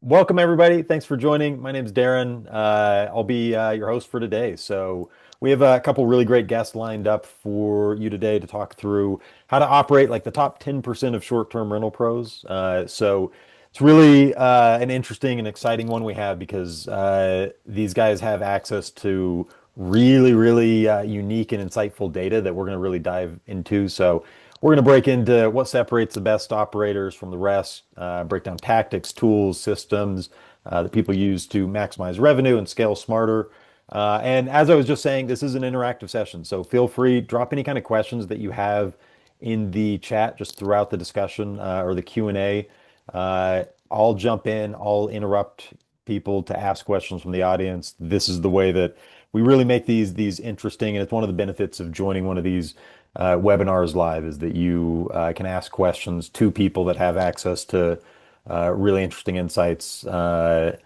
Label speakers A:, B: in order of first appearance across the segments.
A: Welcome, everybody. Thanks for joining. My name's Darren. I'll be your host for today. So, we have a couple really great guests lined up for you today to talk through how to operate like the top 10% of short-term rental pros. It's really an interesting and exciting one we have because these guys have access to really unique and insightful data that we're going to really dive into. So, we're going to break into what separates the best operators from the rest, break down tactics, tools, systems that people use to maximize revenue and scale smarter. And as I was just saying, this is an interactive session, so feel free, drop any kind of questions that you have in the chat just throughout the discussion or the Q&A. I'll jump in, I'll interrupt people to ask questions from the audience. This is the way that we really make these interesting, and it's one of the benefits of joining one of these webinars live is that you can ask questions to people that have access to really interesting insights that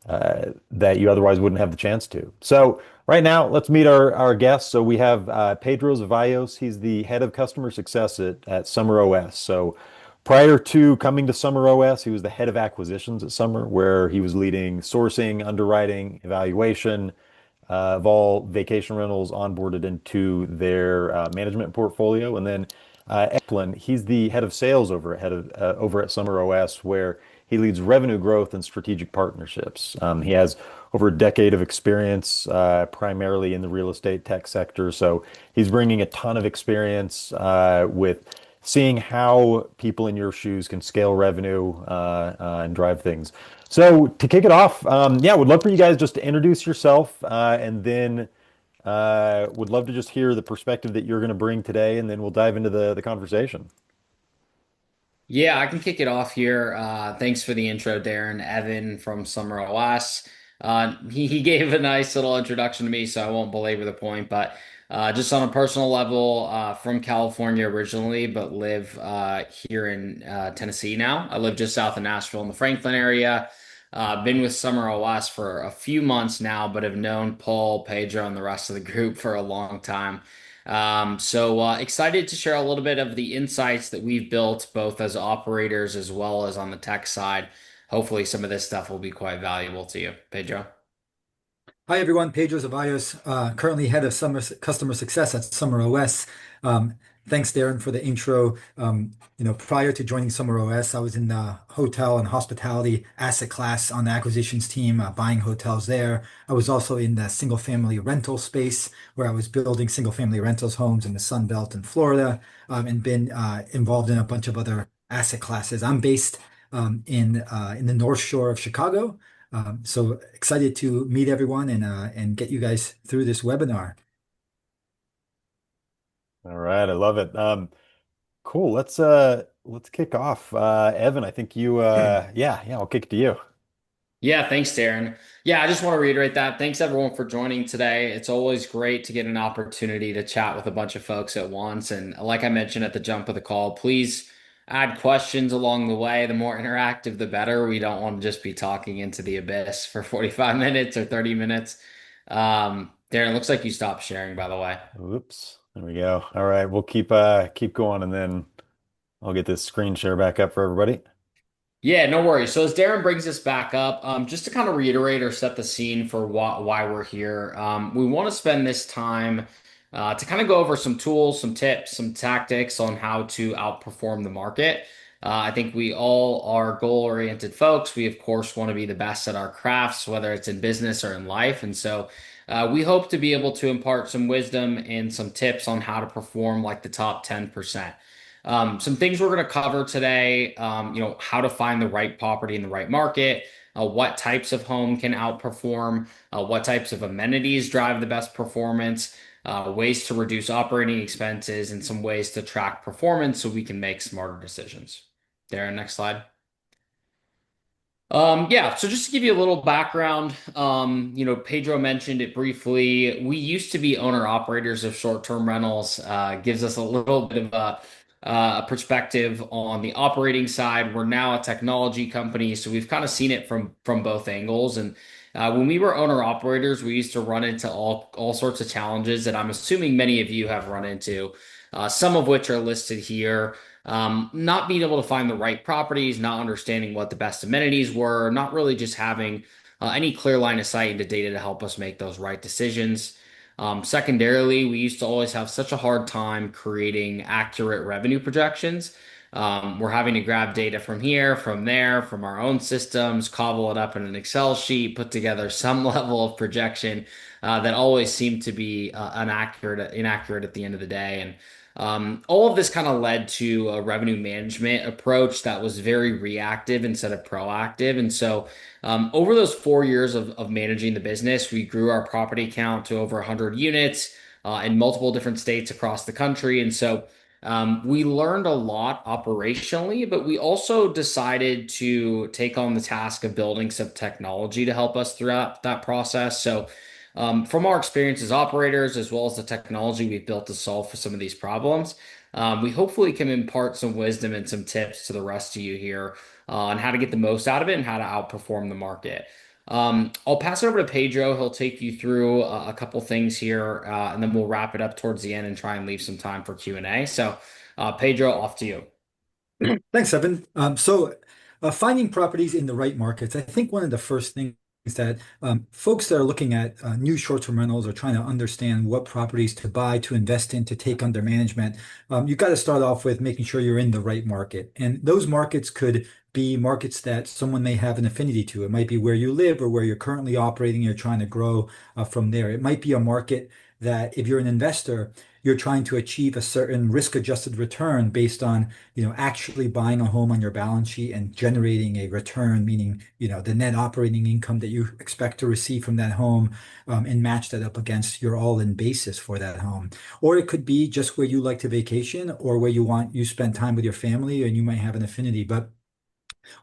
A: you otherwise wouldn't have the chance to. So right now, let's meet our guests. So we have Pedro Zavaios. He's the head of customer success at SummerOS. So prior to coming to SummerOS, he was the head of acquisitions at Summer, where he was leading sourcing, underwriting, evaluation of all vacation rentals onboarded into their management portfolio. And then Eklund, he's the head of sales over at SummerOS, where he leads revenue growth and strategic partnerships. He has over a decade of experience, primarily in the real estate tech sector. So he's bringing a ton of experience with seeing how people in your shoes can scale revenue and drive things. So to kick it off, yeah, would love for you guys just to introduce yourself, and then would love to just hear the perspective that you're going to bring today, and then we'll dive into the conversation.
B: Yeah, I can kick it off here. Thanks for the intro, Darren. Evan from Summer OS. He gave a nice little introduction to me, so I won't belabor the point. But just on a personal level, from California originally, but live here in Tennessee now. I live just south of Nashville in the Franklin area. Been with Summer OS for a few months now, but have known Paul, Pedro, and the rest of the group for a long time. Excited to share a little bit of the insights that we've built both as operators as well as on the tech side. Hopefully some of this stuff will be quite valuable to you. Pedro.
C: Hi everyone, Pedro Zavaios, currently head of customer success at Summer OS. Thanks, Darren, for the intro. Prior to joining Summer OS, I was in the hotel and hospitality asset class on the acquisitions team, buying hotels there. I was also in the single family rental space where I was building single family rentals homes in the Sun Belt in Florida, and been involved in a bunch of other asset classes. I'm based in the North Shore of Chicago. So excited to meet everyone and get you guys through this webinar.
A: All right, I love it. Cool. Let's kick off. Evan, I think you yeah, I'll kick it to you.
B: Yeah, thanks, Darren. Yeah, I just want to reiterate that. Thanks everyone for joining today. It's always great to get an opportunity to chat with a bunch of folks at once. And like I mentioned at the jump of the call, please add questions along the way. The more interactive, the better. We don't want to just be talking into the abyss for 45 minutes or 30 minutes. Darren, looks like you stopped sharing, by the way.
A: Oops. There we go. All right, we'll keep going and then I'll get this screen share back up for everybody.
B: Yeah, no worries. So as Darren brings us back up, just to kind of reiterate or set the scene for why we're here, we want to spend this time to kind of go over some tools, some tips, some tactics on how to outperform the market. I think we all are goal-oriented folks. We, of course, want to be the best at our crafts, whether it's in business or in life. And so we hope to be able to impart some wisdom and some tips on how to perform like the top 10%. Some things we're going to cover today, how to find the right property in the right market, what types of home can outperform, what types of amenities drive the best performance, ways to reduce operating expenses, and some ways to track performance so we can make smarter decisions. Darren, next slide. Yeah, so just to give you a little background, Pedro mentioned it briefly. We used to be owner operators of short-term rentals. Gives us a little bit of a perspective on the operating side. We're now a technology company, so we've kind of seen it from both angles. And when we were owner operators, we used to run into all sorts of challenges that I'm assuming many of you have run into, some of which are listed here. not being able to find the right properties, not understanding what the best amenities were, not really just having any clear line of sight into data to help us make those right decisions. Secondarily, we used to always have such a hard time creating accurate revenue projections. We're having to grab data from here, from there, from our own systems, cobble it up in an Excel sheet, put together some level of projection that always seemed to be inaccurate at the end of the day. And all of this kind of led to a revenue management approach that was very reactive instead of proactive. And so, over those 4 years of managing the business, we grew our property count to over 100 units in multiple different states across the country. And so, we learned a lot operationally, but we also decided to take on the task of building some technology to help us throughout that process. So, from our experience as operators, as well as the technology we've built to solve for some of these problems, we hopefully can impart some wisdom and some tips to the rest of you here on how to get the most out of it and how to outperform the market. I'll pass it over to Pedro. He'll take you through a couple things here, and then we'll wrap it up towards the end and try and leave some time for Q&A. So, Pedro, off to you.
C: Thanks, Evan. Finding properties in the right markets. I think one of the first things that folks that are looking at new short-term rentals are trying to understand what properties to buy, to invest in, to take under management. You've got to start off with making sure you're in the right market. And those markets could be markets that someone may have an affinity to. It might be where you live or where you're currently operating. You're trying to grow from there. It might be a market that if you're an investor, you're trying to achieve a certain risk-adjusted return based on, actually buying a home on your balance sheet and generating a return, meaning, the net operating income that you expect to receive from that home, and match that up against your all-in basis for that home. Or it could be just where you like to vacation or where you spend time with your family and you might have an affinity. But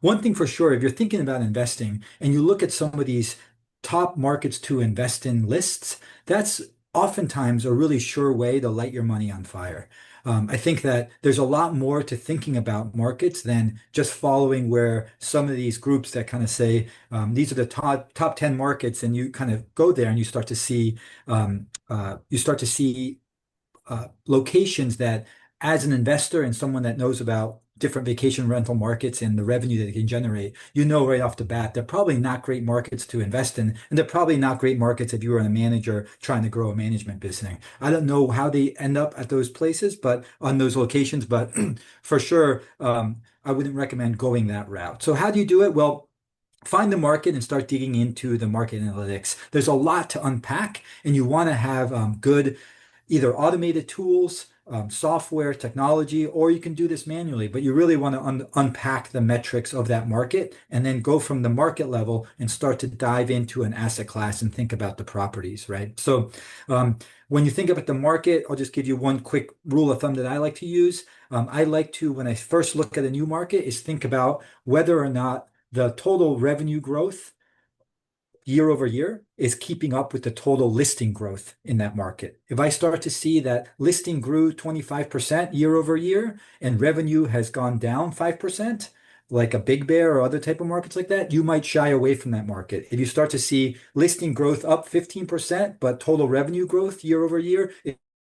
C: one thing for sure, if you're thinking about investing and you look at some of these top markets to invest in lists, that's oftentimes a really sure way to light your money on fire. I think that there's a lot more to thinking about markets than just following where some of these groups that kind of say these are the top 10 markets, and you kind of go there and you start to see locations that, as an investor and someone that knows about different vacation rental markets and the revenue that they can generate, right off the bat, they're probably not great markets to invest in. And they're probably not great markets if you were a manager trying to grow a management business. I don't know how they end up at those places, but on those locations, but for sure, I wouldn't recommend going that route. So how do you do it? Well, find the market and start digging into the market analytics. There's a lot to unpack, and you want to have good either automated tools, software, technology, or you can do this manually, but you really want to unpack the metrics of that market and then go from the market level and start to dive into an asset class and think about the properties, right? So when you think about the market, I'll just give you one quick rule of thumb that I like to use. I like to, when I first look at a new market, is think about whether or not the total revenue growth year over year is keeping up with the total listing growth in that market. If I start to see that listing grew 25% year over year and revenue has gone down 5%, like a Big Bear or other type of markets like that, you might shy away from that market. If you start to see listing growth up 15%, but total revenue growth year over year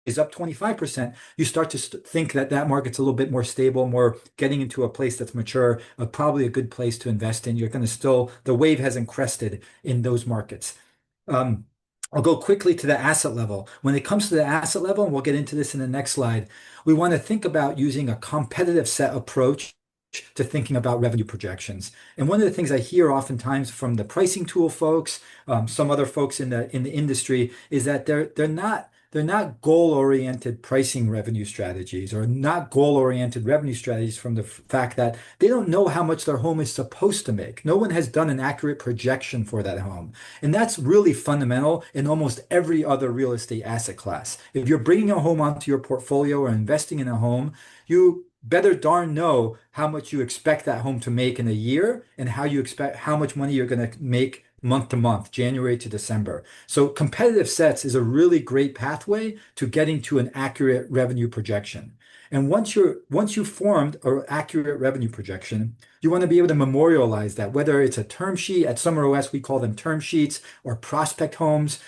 C: is up 25%, you start to think that that market's a little bit more stable, more getting into a place that's mature, probably a good place to invest in. You're going to still, the wave hasn't crested in those markets. I'll go quickly to the asset level. When it comes to the asset level, and we'll get into this in the next slide, we want to think about using a competitive set approach to thinking about revenue projections. And one of the things I hear oftentimes from the pricing tool folks, some other folks in the industry, is that they're not goal-oriented pricing revenue strategies or not goal-oriented revenue strategies from the fact that they don't know how much their home is supposed to make. No one has done an accurate projection for that home. And that's really fundamental in almost every other real estate asset class. If you're bringing a home onto your portfolio or investing in a home, you better darn know how much you expect that home to make in a year and how much money you're going to make month to month, January to December. So competitive sets is a really great pathway to getting to an accurate revenue projection. And once you've formed an accurate revenue projection, You want to be able to memorialize that, whether it's a term sheet at SummerOS, we call them term sheets or prospect homes,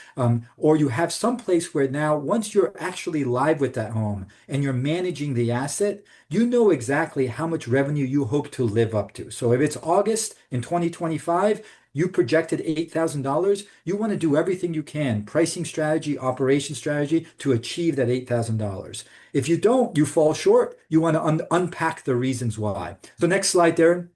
C: or you have some place where now once you're actually live with that home and you're managing the asset, you know exactly how much revenue you hope to live up to. So if it's August in 2025, you projected $8,000, you want to do everything you can, pricing strategy, operation strategy, to achieve that $8,000. If you don't, you fall short. You want to unpack the reasons why. So next slide, Darren.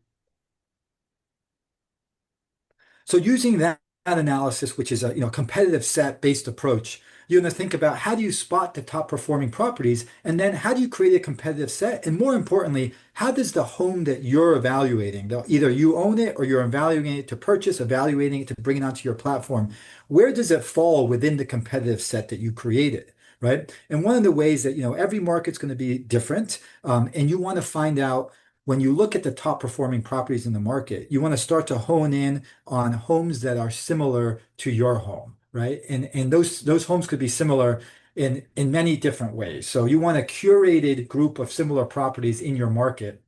C: So using that analysis, which is a competitive set based approach, you're going to think about how do you spot the top performing properties, and then how do you create a competitive set, and more importantly, how does the home that you're evaluating, either you own it or you're evaluating it to purchase, evaluating it to bring it onto your platform, where does it fall within the competitive set that you created? Right. And one of the ways that, every market's going to be different. And you want to find out when you look at the top performing properties in the market, you want to start to hone in on homes that are similar to your home, right? And those homes could be similar in many different ways. So you want a curated group of similar properties in your market,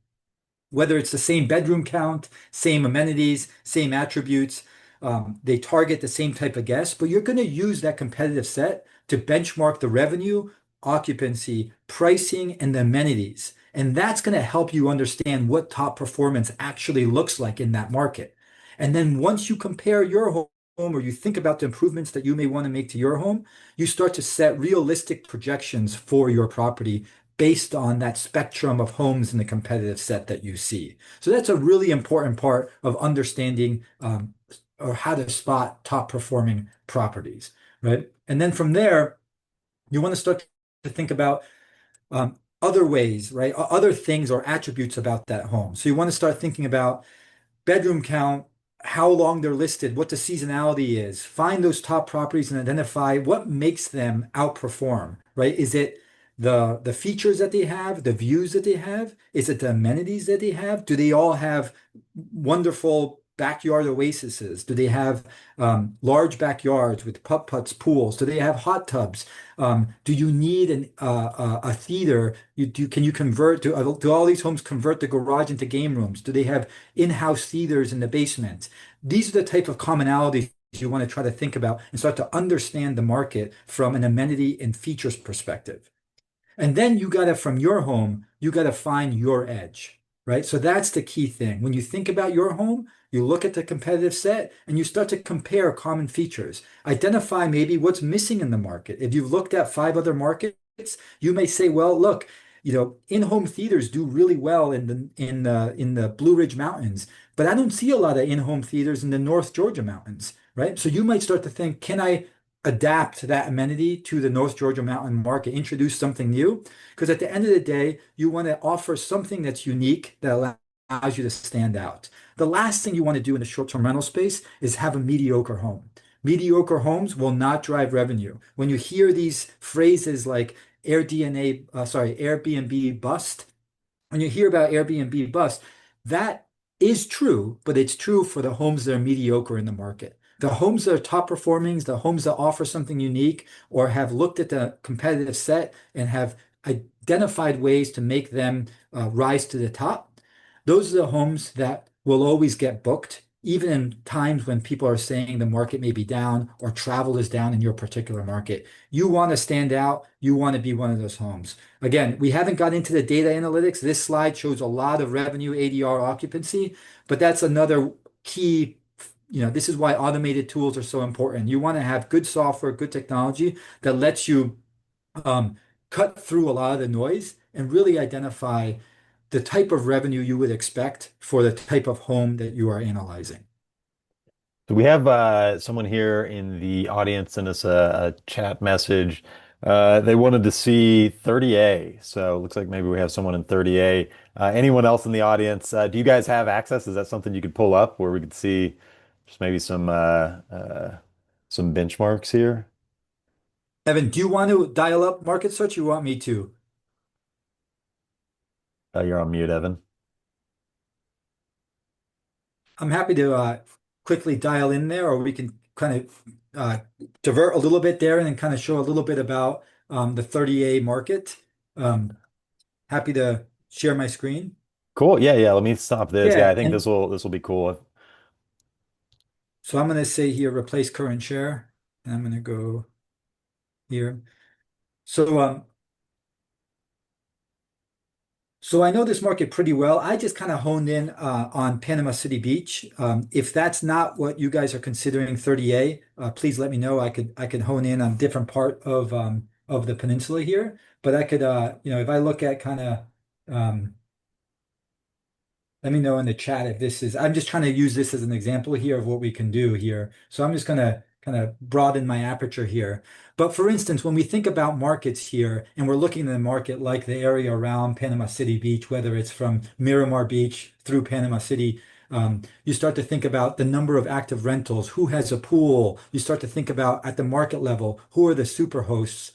C: whether it's the same bedroom count, same amenities, same attributes, they target the same type of guests, but you're going to use that competitive set to benchmark the revenue, occupancy, pricing, and the amenities. And that's going to help you understand what top performance actually looks like in that market. And then once you compare your home or you think about the improvements that you may want to make to your home, you start to set realistic projections for your property based on that spectrum of homes in the competitive set that you see. So that's a really important part of understanding or how to spot top performing properties, right? And then from there, you want to start to think about other ways, right? Other things or attributes about that home. So you want to start thinking about bedroom count, how long they're listed, what the seasonality is. Find those top properties and identify what makes them outperform, right? Is it the features that they have, the views that they have? Is it the amenities that they have? Do they all have wonderful backyard oases? Do they have large backyards with putt-putts, pools? Do they have hot tubs? Do you need a theater? Can you convert do all these homes convert the garage into game rooms? Do they have in-house theaters in the basement? These are the type of commonalities you want to try to think about and start to understand the market from an amenity and features perspective. And then you got to, from your home, you got to find your edge, right? So that's the key thing. When you think about your home, you look at the competitive set and you start to compare common features. Identify maybe what's missing in the market. If you've looked at 5 other markets, you may say, well, look, in-home theaters do really well in the Blue Ridge Mountains, but I don't see a lot of in-home theaters in the North Georgia mountains, right? So you might start to think, can I adapt that amenity to the North Georgia mountain market, introduce something new? Because at the end of the day, you want to offer something that's unique that allows you to stand out. The last thing you want to do in the short-term rental space is have a mediocre home. Mediocre homes will not drive revenue. When you hear these phrases like Airbnb bust, when you hear about Airbnb bust, that is true, but it's true for the homes that are mediocre in the market. The homes that are top performing, the homes that offer something unique or have looked at the competitive set and have identified ways to make them rise to the top, those are the homes that will always get booked, even in times when people are saying the market may be down or travel is down in your particular market. You want to stand out. You want to be one of those homes. Again, we haven't got into the data analytics. This slide shows a lot of revenue, ADR, occupancy, but that's another key. This is why automated tools are so important. You want to have good software, good technology that lets you cut through a lot of the noise and really identify the type of revenue you would expect for the type of home that you are analyzing.
A: So we have someone here in the audience send us a chat message. They wanted to see 30A. So it looks like maybe we have someone in 30A. Anyone else in the audience? Do you guys have access? Is that something you could pull up where we could see just maybe some benchmarks here?
C: Evan, do you want to dial up market search? Or you want me to?
A: You're on mute, Evan.
C: I'm happy to quickly dial in there, or we can kind of divert a little bit there and then kind of show a little bit about the 30A market. Happy to share my screen.
A: Cool. Yeah, yeah. Let me stop this. Yeah, I
C: Yeah,
A: think
C: and
A: this will be cool.
C: so I'm going to say here, replace current share, and I'm going to go here. So so I know this market pretty well. I just kind of honed in on Panama City Beach. If that's not what you guys are considering 30A, please let me know. I could hone in on different part of the peninsula here. But I could if I look at kind of um, let me know in the chat if this is, I'm just trying to use this as an example here of what we can do here. So I'm just going to kind of broaden my aperture here. But for instance, when we think about markets here and we're looking at the market like the area around Panama City Beach, whether it's from Miramar Beach through Panama City, you start to think about the number of active rentals, who has a pool. You start to think about at the market level, who are the super hosts,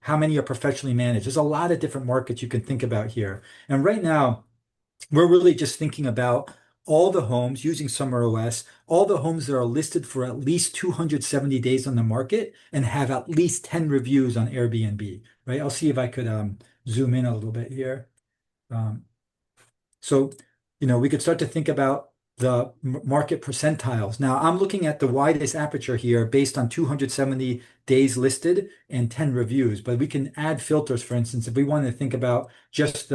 C: how many are professionally managed. There's a lot of different markets you can think about here. And right now, we're really just thinking about all the homes using SummerOS, all the homes that are listed for at least 270 days on the market and have at least 10 reviews on Airbnb, right? I'll see if I could zoom in a little bit here. Um, so, we could start to think about the market percentiles. Now, I'm looking at the widest aperture here based on 270 days listed and 10 reviews, but we can add filters, for instance, if we want to think about just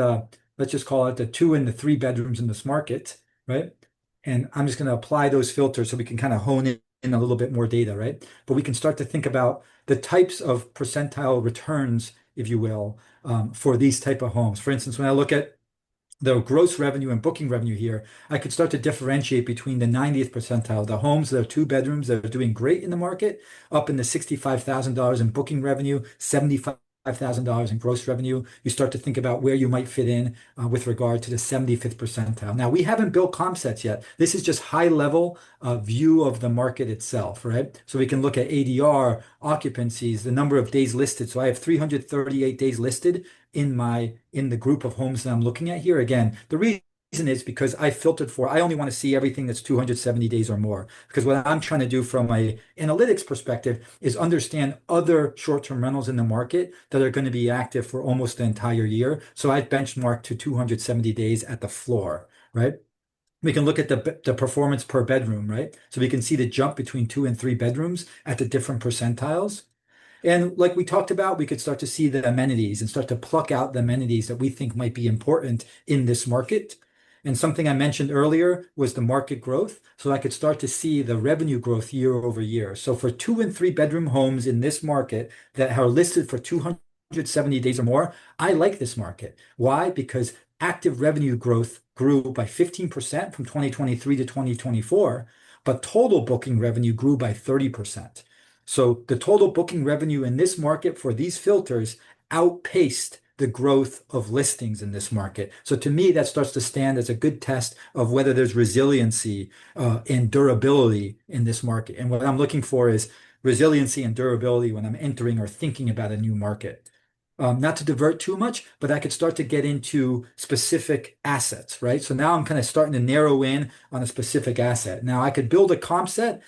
C: let's just call it the 2 and the 3 bedrooms in this market, right? And I'm just going to apply those filters so we can kind of hone in a little bit more data, right? But we can start to think about the types of percentile returns, if you will, for these type of homes. For instance, when I look at the gross revenue and booking revenue here, I could start to differentiate between the 90th percentile, the homes that are 2 bedrooms that are doing great in the market, up in the $65,000 in booking revenue, $75,000 in gross revenue. You start to think about where you might fit in with regard to the 75th percentile. Now, we haven't built comp sets yet. This is just high level view of the market itself, right? So we can look at ADR, occupancies, the number of days listed. So I have 338 days listed in the group of homes that I'm looking at here. Again, the reason is because I filtered for, I only want to see everything that's 270 days or more. Because what I'm trying to do from a analytics perspective is understand other short-term rentals in the market that are going to be active for almost the entire year. So I benchmarked to 270 days at the floor, right? We can look at the performance per bedroom, right? So we can see the jump between 2 and 3 bedrooms at the different percentiles. And like we talked about, we could start to see the amenities and start to pluck out the amenities that we think might be important in this market. And something I mentioned earlier was the market growth. So I could start to see the revenue growth year over year. So for 2 and 3 bedroom homes in this market that are listed for 270 days or more, I like this market. Why? Because active revenue growth grew by 15% from 2023 to 2024, but total booking revenue grew by 30%. So the total booking revenue in this market for these filters outpaced the growth of listings in this market. So to me, that starts to stand as a good test of whether there's resiliency and durability in this market. And what I'm looking for is resiliency and durability when I'm entering or thinking about a new market. Not to divert too much, but I could start to get into specific assets, right? So now I'm kind of starting to narrow in on a specific asset. Now I could build a comp set.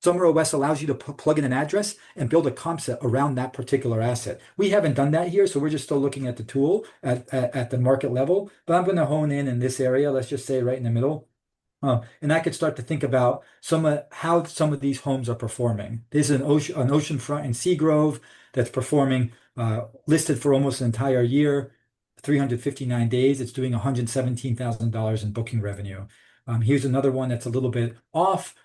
C: SummerOS allows you to plug in an address and build a comp set around that particular asset. We haven't done that here, so we're just still looking at the tool at the market level. But I'm going to hone in this area, let's just say right in the middle. And I could start to think about how some of these homes are performing. This is an oceanfront in Seagrove that's performing, listed for almost an entire year, 359 days. It's doing $117,000 in booking revenue. Here's another one that's a little bit off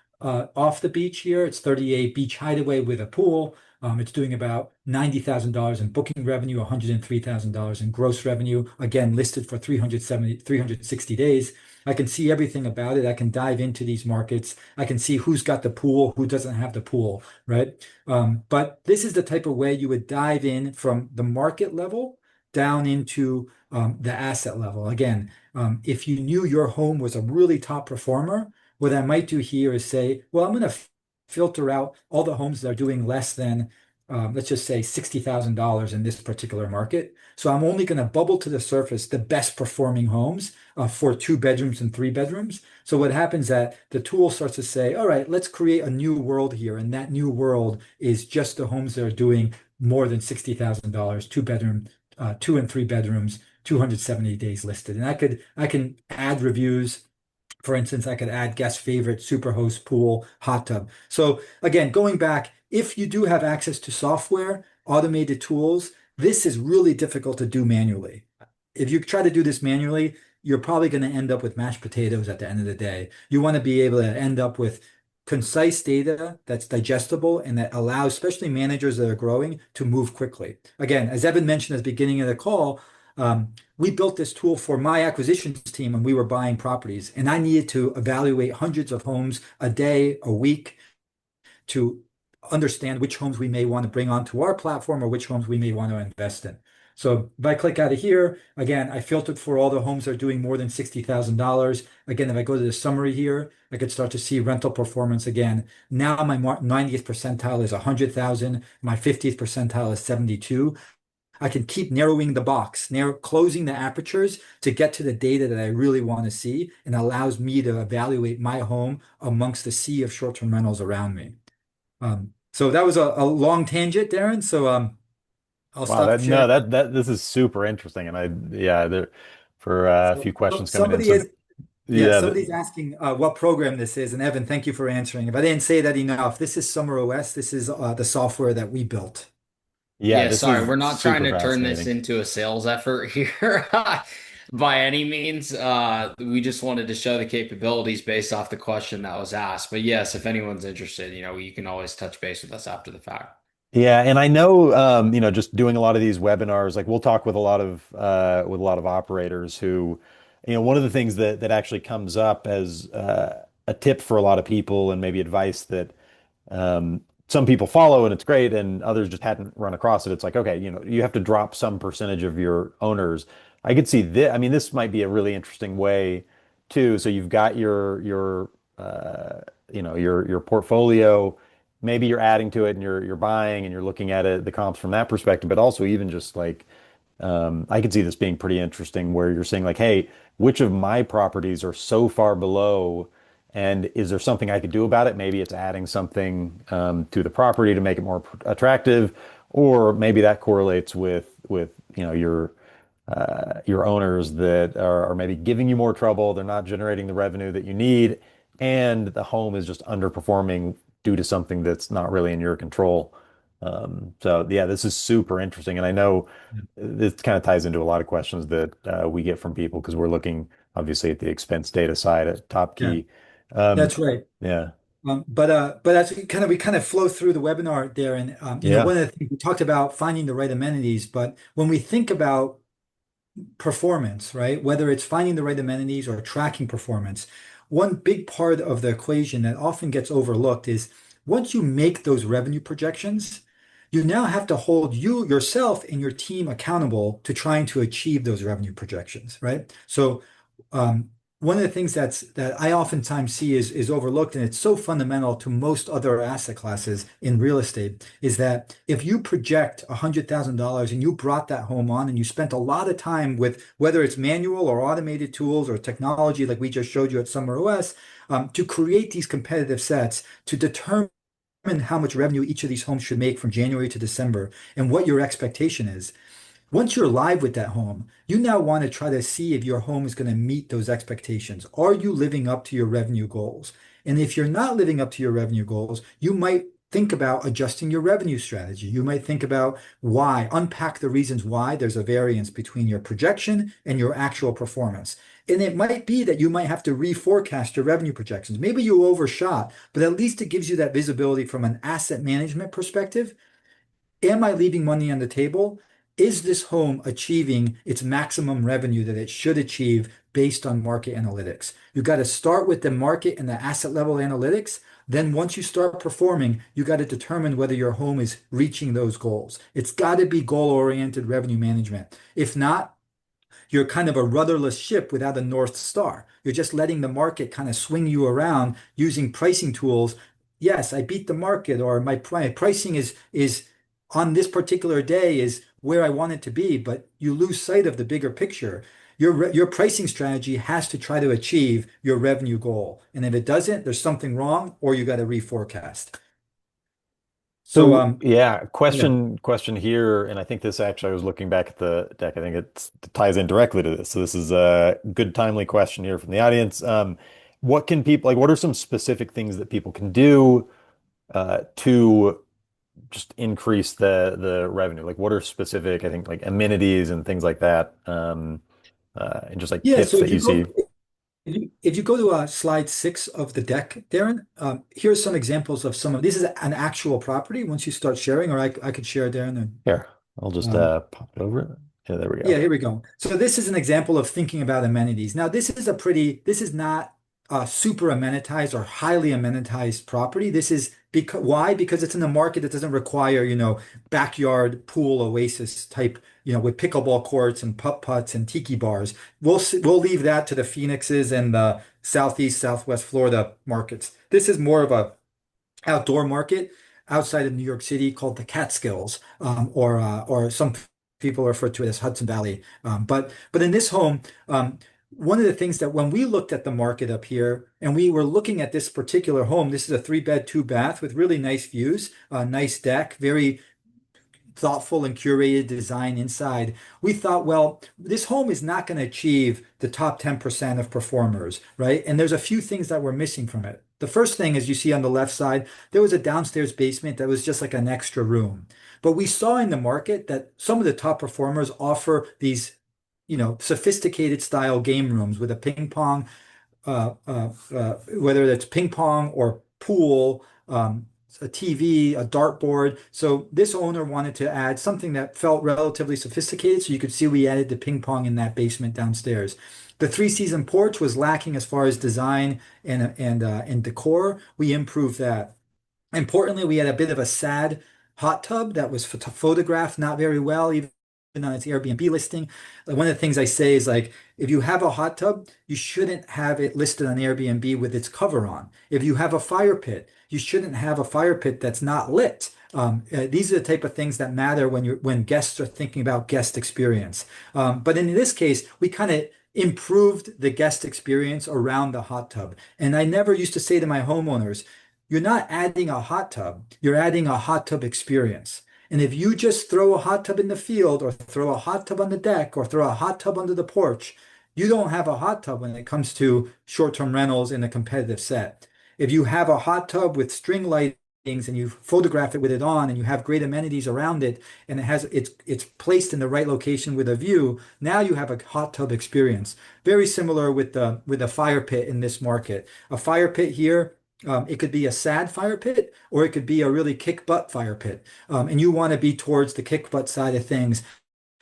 C: the beach here. It's 38 Beach Hideaway with a pool. It's doing about $90,000 in booking revenue, $103,000 in gross revenue. Again, listed for 360 days. I can see everything about it. I can dive into these markets. I can see who's got the pool, who doesn't have the pool, right? But this is the type of way you would dive in from the market level down into the asset level. Again, if you knew your home was a really top performer, what I might do here is say, well, I'm going to filter out all the homes that are doing less than, let's just say $60,000 in this particular market. So I'm only going to bubble to the surface the best performing homes for 2 bedrooms and 3 bedrooms. So what happens that the tool starts to say, all right, let's create a new world here. And that new world is just the homes that are doing more than $60,000, 2 bedroom, 2 and 3 bedrooms, 270 days listed. And I can add reviews. For instance, I could add guest favorite, superhost, pool, hot tub. So again, going back, if you do have access to software, automated tools, this is really difficult to do manually. If you try to do this manually, you're probably going to end up with mashed potatoes at the end of the day. You want to be able to end up with concise data that's digestible and that allows, especially managers that are growing, to move quickly. Again, as Evan mentioned at the beginning of the call, we built this tool for my acquisitions team when we were buying properties, and I needed to evaluate hundreds of homes a day, a week to understand which homes we may want to bring onto our platform or which homes we may want to invest in. So if I click out of here, again, I filtered for all the homes that are doing more than $60,000. Again, if I go to the summary here, I could start to see rental performance again. Now my 90th percentile is 100,000. My 50th percentile is 72. I can keep narrowing the box, closing the apertures to get to the data that I really want to see and allows me to evaluate my home amongst the sea of short-term rentals around me. So that was a long tangent, Darren. So I'll
A: Wow,
C: stop
A: that no,
C: sharing.
A: that this is super interesting, and I yeah, there for a few
C: So
A: questions coming in.
C: somebody
A: So
C: is, yeah,
A: yeah,
C: somebody's asking what program this is. And Evan, thank you for answering. If I didn't say that enough, this is SummerOS. This is the software that we built.
A: yeah,
B: Yeah,
A: this
B: sorry,
A: is
B: we're not trying
A: super
B: to turn this
A: fascinating.
B: into a sales effort here by any means. We just wanted to show the capabilities based off the question that was asked. But yes, if anyone's interested, you can always touch base with us after the fact.
A: Yeah, and I know, just doing a lot of these webinars, like we'll talk with a lot of operators who, one of the things that actually comes up as a tip for a lot of people and maybe advice that some people follow and it's great, and others just hadn't run across it. It's like, okay, you have to drop some percentage of your owners. I could see this. I mean, this might be a really interesting way too. So you've got your portfolio. Maybe you're adding to it and you're buying and you're looking at it, the comps from that perspective, but also even just like I could see this being pretty interesting where you're saying like, hey, which of my properties are so far below, and is there something I could do about it? Maybe it's adding something to the property to make it more attractive, or maybe that correlates with your owners that are maybe giving you more trouble. They're not generating the revenue that you need, and the home is just underperforming due to something that's not really in your control. So yeah, this is super interesting, and I know this kind of ties into a lot of questions that we get from people because we're looking obviously at the expense data side at
C: Yeah,
A: Topkey. Um,
C: that's right.
A: yeah,
C: But as we kind of flow through the webinar there, and
A: yeah,
C: one of the things we talked about finding the right amenities, but when we think about performance, right? Whether it's finding the right amenities or tracking performance, one big part of the equation that often gets overlooked is once you make those revenue projections, you now have to hold yourself and your team accountable to trying to achieve those revenue projections, right? So um, one of the things that I oftentimes see is overlooked, and it's so fundamental to most other asset classes in real estate, is that if you project $100,000 and you brought that home on and you spent a lot of time with whether it's manual or automated tools or technology like we just showed you at SummerOS, to create these competitive sets to determine how much revenue each of these homes should make from January to December and what your expectation is. Once you're live with that home, you now want to try to see if your home is going to meet those expectations. Are you living up to your revenue goals? And if you're not living up to your revenue goals, you might think about adjusting your revenue strategy. You might think about why, unpack the reasons why there's a variance between your projection and your actual performance. And it might be that you might have to reforecast your revenue projections. Maybe you overshot, but at least it gives you that visibility from an asset management perspective. Am I leaving money on the table? Is this home achieving its maximum revenue that it should achieve based on market analytics? You got to start with the market and the asset level analytics. Then once you start performing, you got to determine whether your home is reaching those goals. It's got to be goal-oriented revenue management. If not, you're kind of a rudderless ship without a North Star. You're just letting the market kind of swing you around using pricing tools. Yes, I beat the market, or my pricing is on this particular day is where I want it to be, but you lose sight of the bigger picture. Your pricing strategy has to try to achieve your revenue goal. And if it doesn't, there's something wrong, or you got to reforecast. So
A: So yeah,
C: yeah.
A: question here, and I think this actually I was looking back at the deck. I think it ties in directly to this. So this is a good timely question here from the audience. What can people like? What are some specific things that people can do to just increase the revenue? Like what are specific, I think, like amenities and things like that, and just like
C: Yeah,
A: tips
C: so
A: that you see.
C: if you go to slide 6 of the deck, Darren, here's some examples of some of this is an actual property once you start sharing, or I could share, Darren. And,
A: Here, I'll just pop it over. Yeah, there we
C: yeah,
A: go.
C: here we go. So this is an example of thinking about amenities. Now, this is not a super amenitized or highly amenitized property. This is because why? Because it's in a market that doesn't require, backyard pool oasis type, with pickleball courts and putt putts and tiki bars. We'll leave that to the Phoenixes and the Southeast, Southwest Florida markets. This is more of a outdoor market outside of New York City called the Catskills, or some people refer to it as Hudson Valley. But in this home, one of the things that when we looked at the market up here and we were looking at this particular home, this is a 3 bed, 2 bath with really nice views, a nice deck, very thoughtful and curated design inside, we thought, well, this home is not going to achieve the top 10% of performers, right? And there's a few things that were missing from it. The first thing, as you see on the left side, there was a downstairs basement that was just like an extra room. But we saw in the market that some of the top performers offer these, sophisticated style game rooms with a ping pong whether that's ping pong or pool, a TV, a dartboard. So this owner wanted to add something that felt relatively sophisticated. So you could see we added the ping pong in that basement downstairs. The three-season porch was lacking as far as design and decor. We improved that. Importantly, we had a bit of a sad hot tub that was photographed not very well, even on its Airbnb listing. Like one of the things I say is like, if you have a hot tub, you shouldn't have it listed on Airbnb with its cover on. If you have a fire pit, you shouldn't have a fire pit that's not lit. These are the type of things that matter when guests are thinking about guest experience. But in this case, we kind of improved the guest experience around the hot tub. And I never used to say to my homeowners, you're not adding a hot tub, you're adding a hot tub experience. And if you just throw a hot tub in the field or throw a hot tub on the deck or throw a hot tub under the porch, you don't have a hot tub when it comes to short-term rentals in a competitive set. If you have a hot tub with string lightings and you photograph it with it on and you have great amenities around it and it's placed in the right location with a view, now you have a hot tub experience. Very similar with the fire pit in this market. A fire pit here, it could be a sad fire pit or it could be a really kick butt fire pit. And you want to be towards the kick butt side of things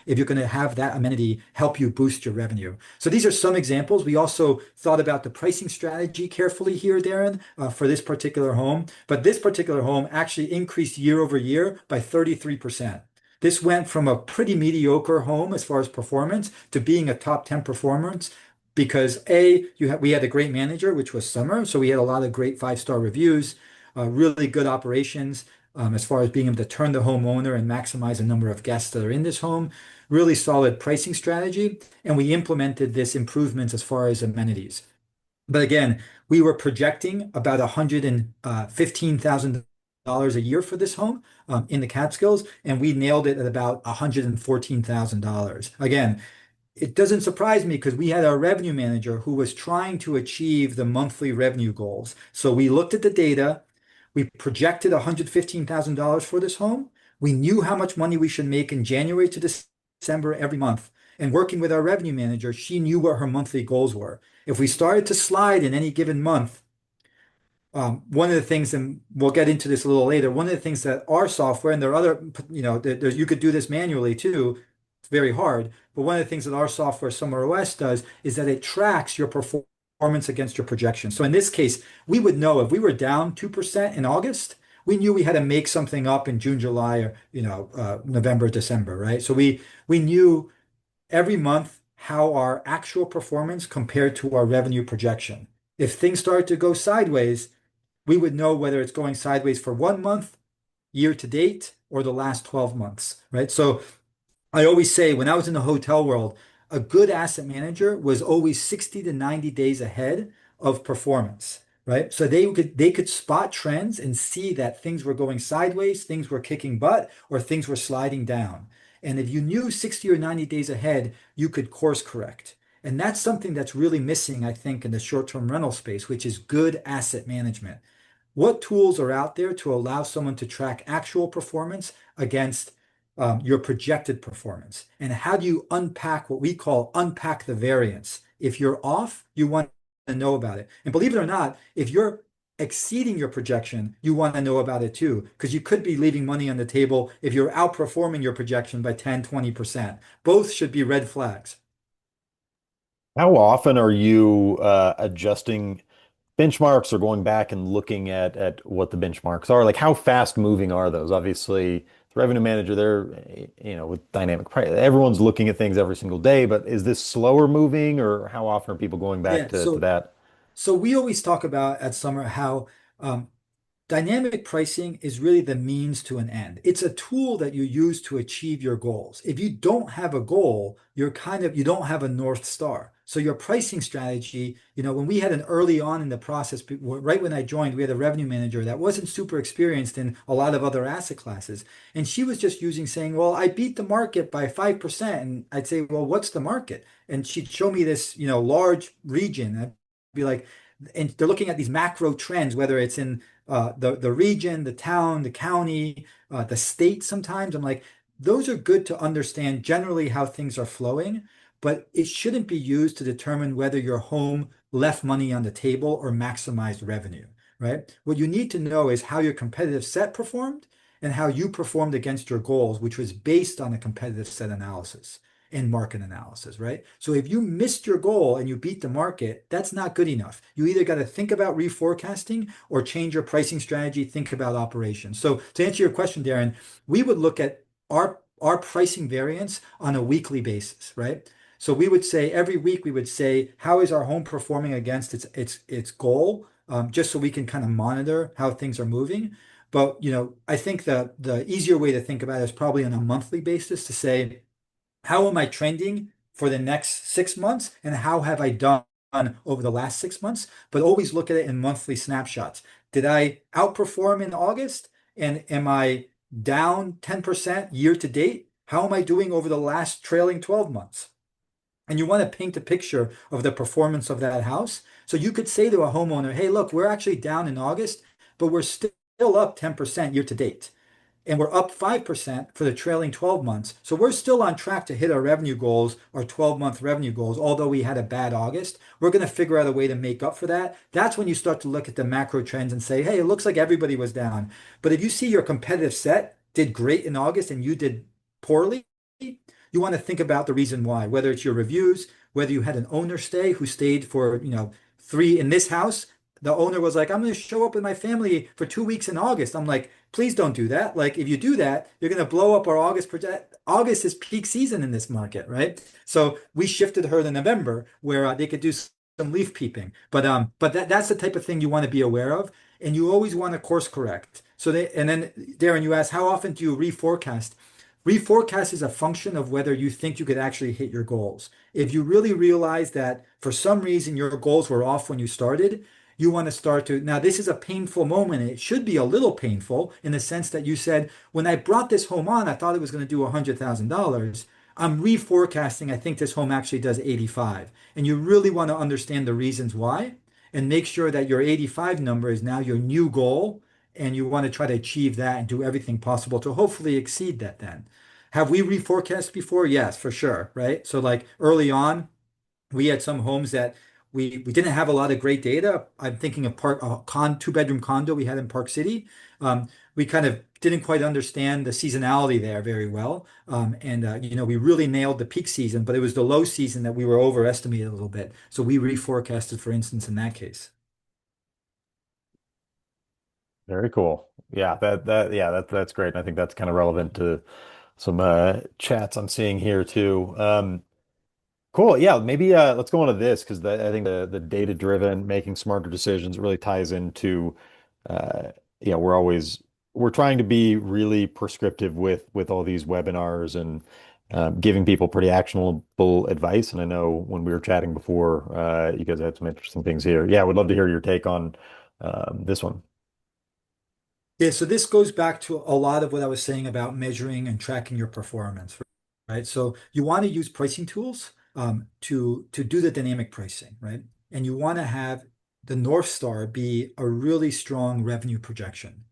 C: if you're going to have that amenity help you boost your revenue. So these are some examples. We also thought about the pricing strategy carefully here, Darren, for this particular home. But this particular home actually increased year over year by 33%. This went from a pretty mediocre home as far as performance to being a top 10 performance because we had a great manager, which was Summer. So we had a lot of great 5-star reviews, really good operations as far as being able to turn the homeowner and maximize the number of guests that are in this home. Really solid pricing strategy. And we implemented this improvements as far as amenities. But again, we were projecting about $115,000 a year for this home in the Catskills, and we nailed it at about $114,000. Again, it doesn't surprise me because we had our revenue manager who was trying to achieve the monthly revenue goals. So we looked at the data, we projected $115,000 for this home. We knew how much money we should make in January to December every month. And working with our revenue manager, she knew what her monthly goals were. If we started to slide in any given month, one of the things, and we'll get into this a little later, one of the things that our software, and there are other, you could do this manually too, it's very hard, but one of the things that our software, SummerOS, does is that it tracks your performance against your projection. So in this case, we would know if we were down 2% in August, we knew we had to make something up in June, July, or November, December, right? So we knew every month how our actual performance compared to our revenue projection. If things started to go sideways, we would know whether it's going sideways for 1 month, year to date, or the last 12 months, right? So I always say when I was in the hotel world, a good asset manager was always 60 to 90 days ahead of performance. right? So they could spot trends and see that things were going sideways, things were kicking butt, or things were sliding down. And if you knew 60 or 90 days ahead, you could course correct. And that's something that's really missing, I think, in the short-term rental space, which is good asset management. What tools are out there to allow someone to track actual performance against your projected performance? And how do you unpack what we call unpack the variance? If you're off, you want to know about it. And believe it or not, if you're exceeding your projection, you want to know about it too, because you could be leaving money on the table if you're outperforming your projection by 10, 20%. Both should be red flags.
A: How often are you adjusting benchmarks or going back and looking at what the benchmarks are? Like how fast moving are those? Obviously, the revenue manager there, with dynamic price, everyone's looking at things every single day, but is this slower moving or how often are people going back
C: Yeah,
A: to
C: so
A: that?
C: so we always talk about at Summer how um, dynamic pricing is really the means to an end. It's a tool that you use to achieve your goals. If you don't have a goal, you don't have a North Star. So your pricing strategy, when we had an early on in the process, right when I joined, we had a revenue manager that wasn't super experienced in a lot of other asset classes. And she was just saying, well, I beat the market by 5%. And I'd say, well, what's the market? And she'd show me this, large region. I'd be like, and they're looking at these macro trends, whether it's in the region, the town, the county, the state sometimes. I'm like, those are good to understand generally how things are flowing, but it shouldn't be used to determine whether your home left money on the table or maximized revenue, right? What you need to know is how your competitive set performed and how you performed against your goals, which was based on a competitive set analysis and market analysis, right? So if you missed your goal and you beat the market, that's not good enough. You either got to think about reforecasting or change your pricing strategy, think about operations. So to answer your question, Darren, we would look at our pricing variance on a weekly basis, right? So we would say every week we would say, how is our home performing against its goal? Just so we can kind of monitor how things are moving. But I think the easier way to think about it is probably on a monthly basis to say, how am I trending for the next 6 months and how have I done over the last 6 months? But always look at it in monthly snapshots. Did I outperform in August? And am I down 10% year to date? How am I doing over the last trailing 12 months? And you want to paint a picture of the performance of that house. So you could say to a homeowner, hey, look, we're actually down in August, but we're still up 10% year to date and we're up 5% for the trailing 12 months. So we're still on track to hit our revenue goals, our 12-month revenue goals, although we had a bad August. We're going to figure out a way to make up for that. That's when you start to look at the macro trends and say, hey, it looks like everybody was down. But if you see your competitive set did great in August and you did poorly, you want to think about the reason why, whether it's your reviews, whether you had an owner stay who stayed for, three in this house. The owner was like, I'm going to show up with my family for 2 weeks in August. I'm like, please don't do that. Like, if you do that, you're going to blow up our August project. August is peak season in this market, right? So we shifted her to November where they could do some leaf peeping. But that's the type of thing you want to be aware of, and you always want to course correct. And then Darren, you asked, how often do you reforecast? Reforecast is a function of whether you think you could actually hit your goals. If you really realize that for some reason your goals were off when you started, you want to start to, now this is a painful moment. And it should be a little painful in the sense that you said, when I brought this home on, I thought it was going to do $100,000. I'm reforecasting. I think this home actually does 85. And you really want to understand the reasons why and make sure that your 85 number is now your new goal. And you want to try to achieve that and do everything possible to hopefully exceed that then. Have we reforecast before? Yes, for sure, right? So like early on, we had some homes that we didn't have a lot of great data. I'm thinking of two-bedroom condo we had in Park City. We kind of didn't quite understand the seasonality there very well. We really nailed the peak season, but it was the low season that we were overestimated a little bit. So we reforecasted, for instance, in that case.
A: Very cool. Yeah, that's great. And I think that's kind of relevant to some chats I'm seeing here too. Cool. Yeah, maybe let's go on to this because I think the data-driven making smarter decisions really ties into uh we're trying to be really prescriptive with all these webinars and giving people pretty actionable advice. And I know when we were chatting before, you guys had some interesting things here. Yeah, I would love to hear your take this one.
C: Yeah, so this goes back to a lot of what I was saying about measuring and tracking your performance, right? So you want to use pricing tools to do the dynamic pricing, right? And you want to have the North Star be a really strong revenue projection.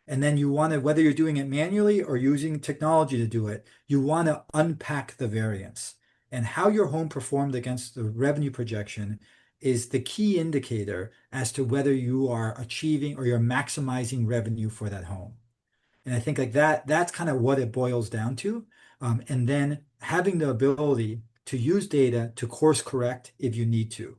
C: And then you want to, whether you're doing it manually or using technology to do it, you want to unpack the variance. And how your home performed against the revenue projection is the key indicator as to whether you are achieving or you're maximizing revenue for that home. And I think like that's kind of what it boils down to. And then having the ability to use data to course correct if you need to.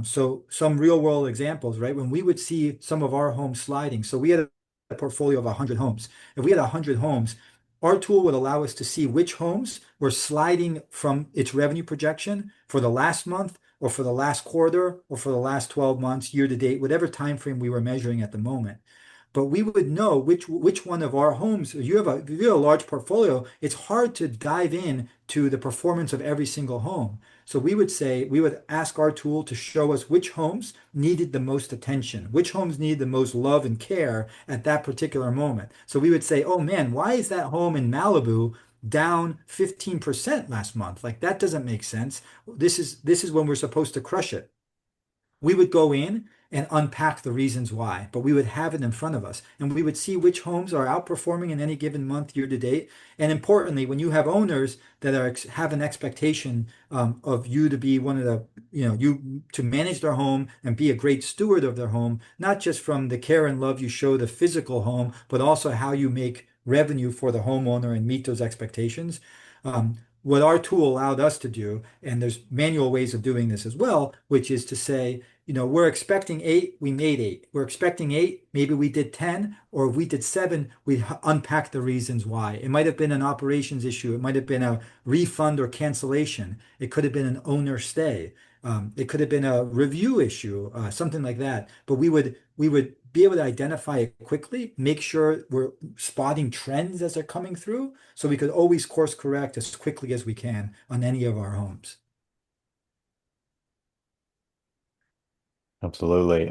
C: So some real world examples, right? When we would see some of our homes sliding, so we had a portfolio of 100 homes. If we had 100 homes, our tool would allow us to see which homes were sliding from its revenue projection for the last month or for the last quarter or for the last 12 months, year to date, whatever time frame we were measuring at the moment. But we would know which one of our homes, if you have a large portfolio, it's hard to dive in to the performance of every single home. So we would ask our tool to show us which homes needed the most attention, which homes needed the most love and care at that particular moment. So we would say, oh man, why is that home in Malibu down 15% last month? Like that doesn't make sense. This is when we're supposed to crush it. We would go in and unpack the reasons why, but we would have it in front of us and we would see which homes are outperforming in any given month year to date. And importantly, when you have owners that have an expectation of you to be one of the, you to manage their home and be a great steward of their home, not just from the care and love you show the physical home, but also how you make revenue for the homeowner and meet those expectations. What our tool allowed us to do, and there's manual ways of doing this as well, which is to say, we're expecting eight, we made eight. We're expecting eight, maybe we did 10, or if we did seven, we unpack the reasons why. It might have been an operations issue. It might have been a refund or cancellation. It could have been an owner stay. It could have been a review issue, something like that. But we would be able to identify it quickly, make sure we're spotting trends as they're coming through, so we could always course correct as quickly as we can on any of our homes.
A: Absolutely.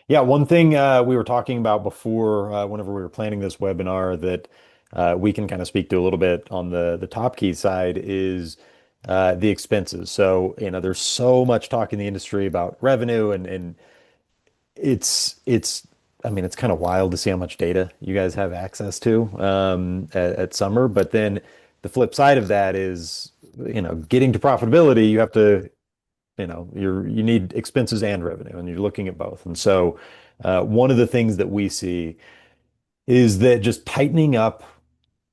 A: Yeah, one thing we were talking about before, whenever we were planning this webinar, that we can kind of speak to a little bit on the top key side is the expenses. So, there's so much talk in the industry about revenue, and it's I mean, it's kind of wild to see how much data you guys have access to at Summer. But then the flip side of that is, getting to profitability, you have to you need expenses and revenue, and you're looking at both. And so, one of the things that we see is that just tightening up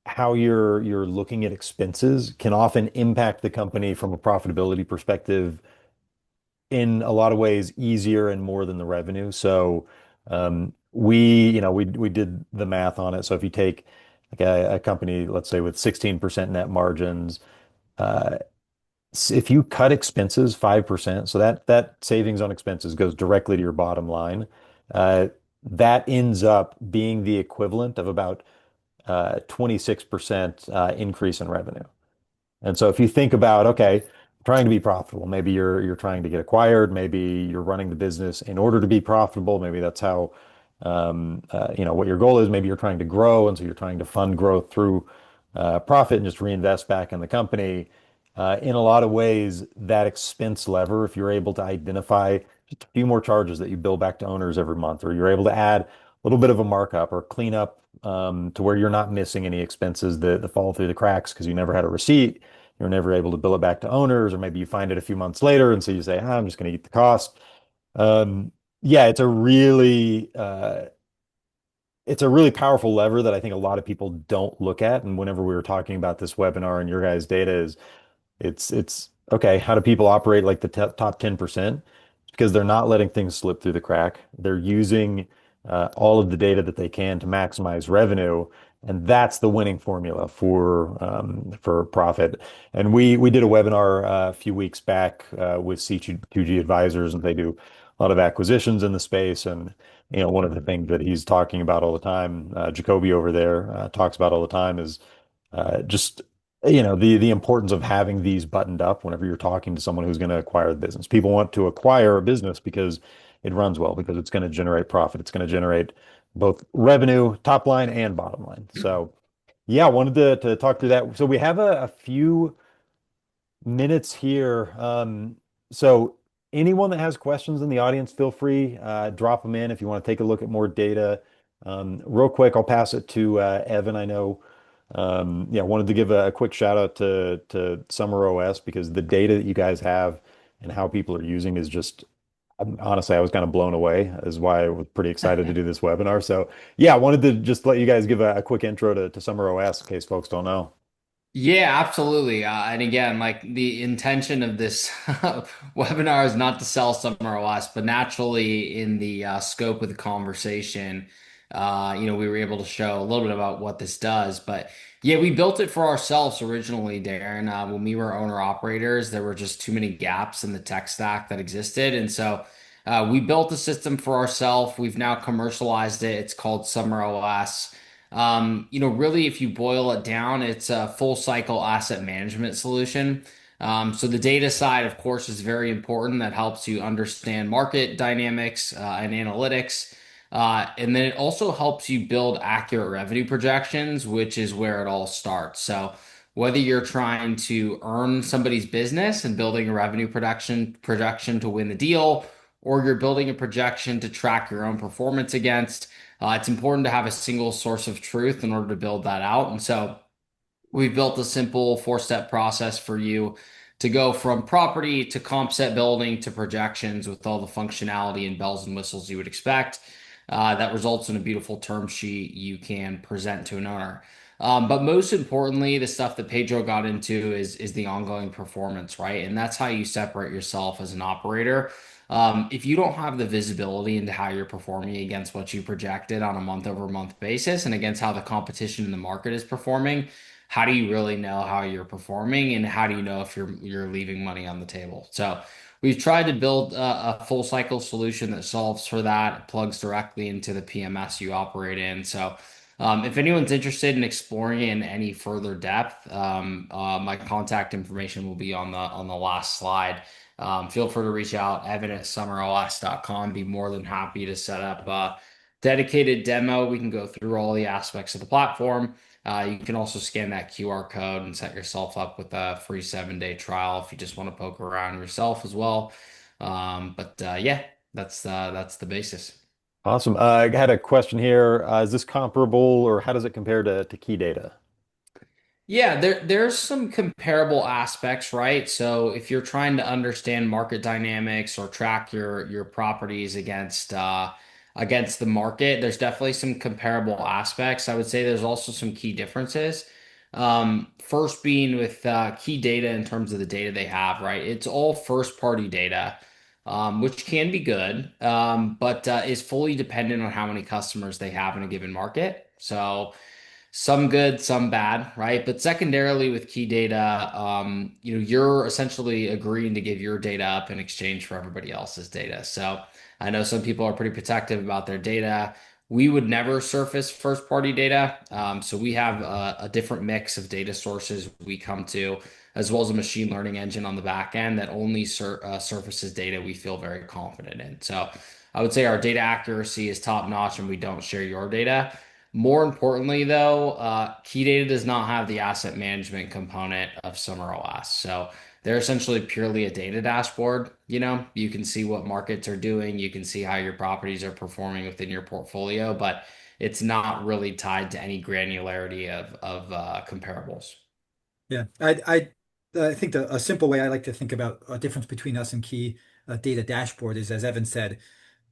A: how you're looking at expenses can often impact the company from a profitability perspective in a lot of ways easier and more than the revenue. So, we did the math on it. So if you take like a company, let's say with 16% net margins, uh, if you cut expenses 5%, so that savings on expenses goes directly to your bottom line. Uh, that ends up being the equivalent of about 26% increase in revenue. And so if you think about, okay, trying to be profitable, maybe you're trying to get acquired, maybe you're running the business in order to be profitable, maybe that's how what your goal is, maybe you're trying to grow, and so you're trying to fund growth through profit and just reinvest back in the company. In a lot of ways, that expense lever, if you're able to identify just a few more charges that you bill back to owners every month, or you're able to add a little bit of a markup or clean up to where you're not missing any expenses that fall through the cracks because you never had a receipt, you're never able to bill it back to owners, or maybe you find it a few months later, and so you say, I'm just going to eat the cost. Um, yeah, it's a really powerful lever that I think a lot of people don't look at. And whenever we were talking about this webinar and your guys' data is it's okay, how do people operate like the top 10%? Because they're not letting things slip through the crack. They're using all of the data that they can to maximize revenue, and that's the winning formula for profit. And we did a webinar a few weeks back with C2G Advisors, and they do a lot of acquisitions in the space. And one of the things that he's talking about all the time, Jacoby over there talks about all the time, is just the importance of having these buttoned up whenever you're talking to someone who's going to acquire the business. People want to acquire a business because it runs well because it's going to generate profit. It's going to generate both revenue, top line, and bottom line. So, yeah, I wanted to talk through that. So we have a few minutes here. So anyone that has questions in the audience, feel free, drop them in if you want to take a look at more data. Real quick, I'll pass it to Evan. I know, yeah, wanted to give a quick shout out to SummerOS because the data that you guys have and how people are using is just honestly, I was kind of blown away, is why I was pretty excited to do this webinar. So yeah, I wanted to just let you guys give a quick intro to SummerOS in case folks don't know.
B: Yeah, absolutely. And again, like the intention of this webinar is not to sell SummerOS, but naturally in the scope of the conversation, we were able to show a little bit about what this does. But yeah, we built it for ourselves originally, Darren. When we were owner operators, there were just too many gaps in the tech stack that existed. And so we built a system for ourselves. We've now commercialized it. It's called SummerOS. Really, if you boil it down, it's a full cycle asset management solution. So the data side, of course, is very important. That helps you understand market dynamics and analytics. And then it also helps you build accurate revenue projections, which is where it all starts. So whether you're trying to earn somebody's business and building a revenue production projection to win the deal, or you're building a projection to track your own performance against, it's important to have a single source of truth in order to build that out. And so we've built a simple four-step process for you to go from property to comp set building to projections with all the functionality and bells and whistles you would expect. That results in a beautiful term sheet you can present to an owner. But most importantly, the stuff that Pedro got into is the ongoing performance, right? And that's how you separate yourself as an operator. If you don't have the visibility into how you're performing against what you projected on a month over month basis and against how the competition in the market is performing, how do you really know how you're performing and how do you know if you're leaving money on the table? So we've tried to build a full cycle solution that solves for that. It plugs directly into the PMS you operate in. So if anyone's interested in exploring it in any further depth, my contact information will be on the last slide. Feel free to reach out, Evan at summeros.com. Be more than happy to set up a dedicated demo. We can go through all the aspects of the platform. You can also scan that QR code and set yourself up with a free 7-day trial if you just want to poke around yourself as well. Yeah, that's the basis.
A: Awesome. I had a question here. Is this comparable or how does it compare to key data?
B: Yeah, there's some comparable aspects, right? So if you're trying to understand market dynamics or track your properties against the market, there's definitely some comparable aspects. I would say there's also some key differences. First being with key data in terms of the data they have, right? It's all first party data, which can be good, but is fully dependent on how many customers they have in a given market. So some good, some bad, right? But secondarily, with key data, you're essentially agreeing to give your data up in exchange for everybody else's data. So I know some people are pretty protective about their data. We would never surface first party data. So we have a different mix of data sources we come to, as well as a machine learning engine on the back end that only surfaces data we feel very confident in. So I would say our data accuracy is top notch and we don't share your data. More importantly, though, key data does not have the asset management component of SummerOS. So they're essentially purely a data dashboard. You can see what markets are doing, you can see how your properties are performing within your portfolio, but it's not really tied to any granularity of comparables.
C: Yeah, I think a simple way I like to think about a difference between us and Key Data Dashboard is, as Evan said,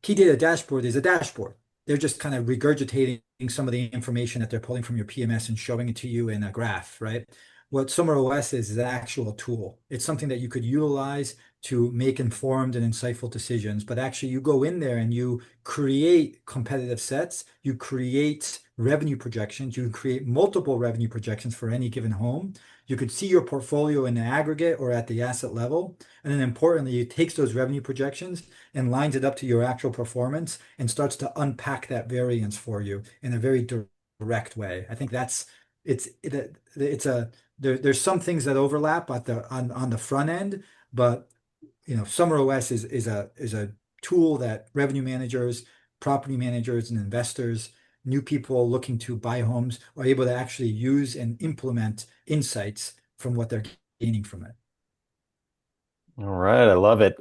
C: Key Data Dashboard is a dashboard. They're just kind of regurgitating some of the information that they're pulling from your PMS and showing it to you in a graph, right? What SummerOS is an actual tool. It's something that you could utilize to make informed and insightful decisions. But actually, you go in there and you create competitive sets, you create revenue projections, you create multiple revenue projections for any given home. You could see your portfolio in the aggregate or at the asset level. And then importantly, it takes those revenue projections and lines it up to your actual performance and starts to unpack that variance for you in a very direct way. I think there's some things that overlap on the front end, but SummerOS is a tool that revenue managers, property managers, and investors, new people looking to buy homes are able to actually use and implement insights from what they're gaining from it.
A: All right, I love it.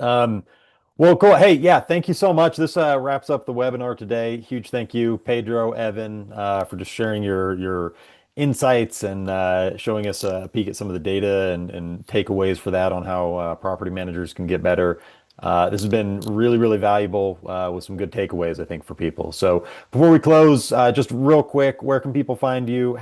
A: Well, cool. Hey, yeah, thank you so much. This wraps up the webinar today. Huge thank you, Pedro, Evan, for just sharing your insights and showing us a peek at some of the data and takeaways for that on how property managers can get better. This has been really, really valuable with some good takeaways, I think, for people. So before we close, just real quick, where can people find you?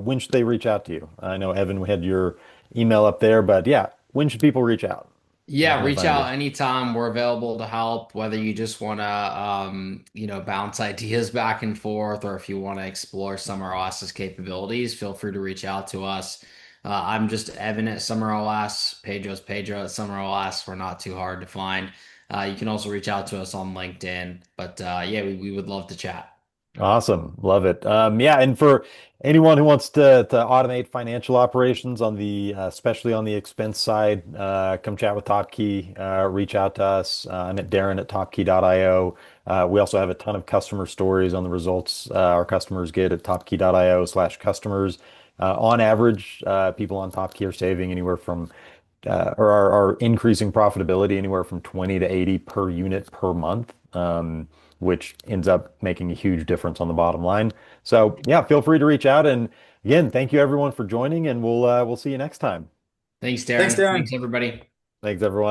A: When should they reach out to you? I know, Evan, we had your email up there, but yeah, when should people reach out? Where
B: Yeah,
A: can they
B: reach
A: find you?
B: out anytime. We're available to help, whether you just want to, bounce ideas back and forth, or if you want to explore SummerOS's capabilities, feel free to reach out to us. I'm just Evan at SummerOS, Pedro's Pedro at SummerOS. We're not too hard to find. You can also reach out to us on LinkedIn. But yeah, we would love to chat.
A: Awesome. Love it. Yeah, and for anyone who wants to automate financial operations on the especially on the expense side, come chat with Topkey, reach out to us. I'm at Darren at topkey.io. We also have a ton of customer stories on the results our customers get at topkey.io/customers. On average, people on Topkey are saving anywhere from or are increasing profitability anywhere from 20 to 80 per unit per month, which ends up making a huge difference on the bottom line. So yeah, feel free to reach out. And again, thank you everyone for joining, and we'll see you next time.
B: Thanks,
C: Thanks,
B: Darren. Thanks,
C: Darren.
B: everybody.
A: Thanks everyone.